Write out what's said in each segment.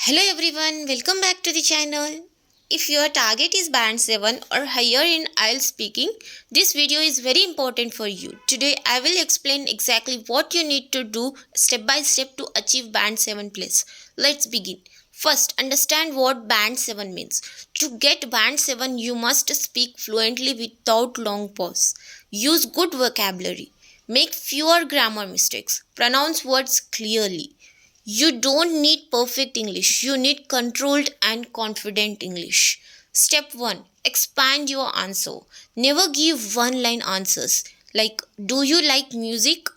Hello everyone, welcome back to the channel. If your target is band 7 or higher in IELTS speaking, this video is very important for you. Today I will explain exactly what you need to do step by step to achieve band 7 plus. Let's begin. First, understand what band 7 means. To get band 7, you must speak fluently without long pause. Use good vocabulary. Make fewer grammar mistakes. Pronounce words clearly. You don't need perfect English, you need controlled and confident English. Step 1, expand your answer. Never give one line answers like, do you like music?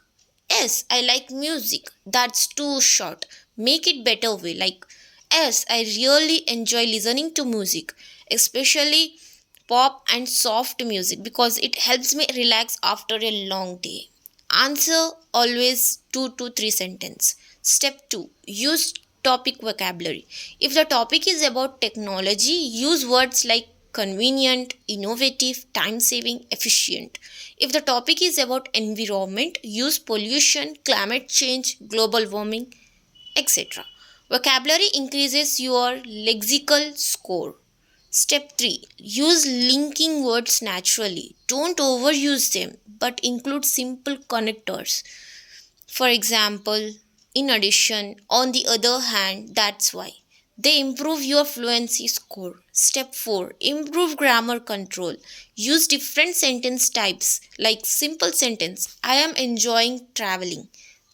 Yes, I like music. That's too short. Make it better way like, yes, I really enjoy listening to music, especially pop and soft music because it helps me relax after a long day. Answer always 2 to 3 sentences. Step 2, use topic vocabulary. If the topic is about technology, use words like convenient, innovative, time saving, efficient. If the topic is about environment, use pollution, climate change, global warming, etc. Vocabulary increases your lexical score. Step 3, use linking words naturally. Don't overuse them, but include simple connectors. For example, in addition, on the other hand, that's why. They improve your fluency score. Step 4, improve grammar control. Use different sentence types like simple sentence, I am enjoying traveling.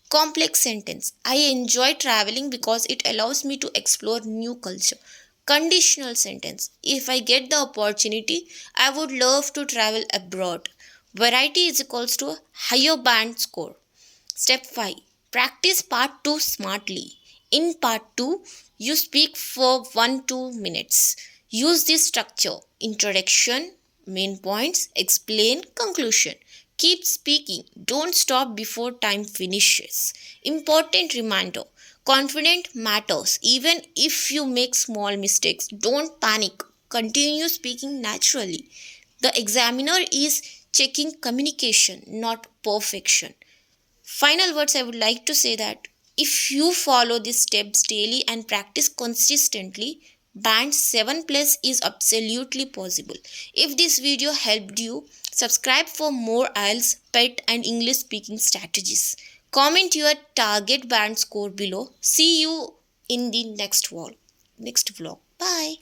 Complex sentence, I enjoy traveling because it allows me to explore new culture. Conditional sentence, if I get the opportunity, I would love to travel abroad. Variety is equals to higher band score. Step 5, practice part 2 smartly. In part 2, you speak for 1-2 minutes. Use this structure: introduction, main points, explain, conclusion. Keep speaking, don't stop before time finishes. Important reminder: confidence matters. Even if you make small mistakes, don't panic. Continue speaking naturally. The examiner is checking communication, not perfection. Final words, I would like to say that if you follow these steps daily and practice consistently, band 7 plus is absolutely possible. If this video helped you, subscribe for more IELTS, PET and English speaking strategies. Comment your target band score below. See you in the next vlog. Bye.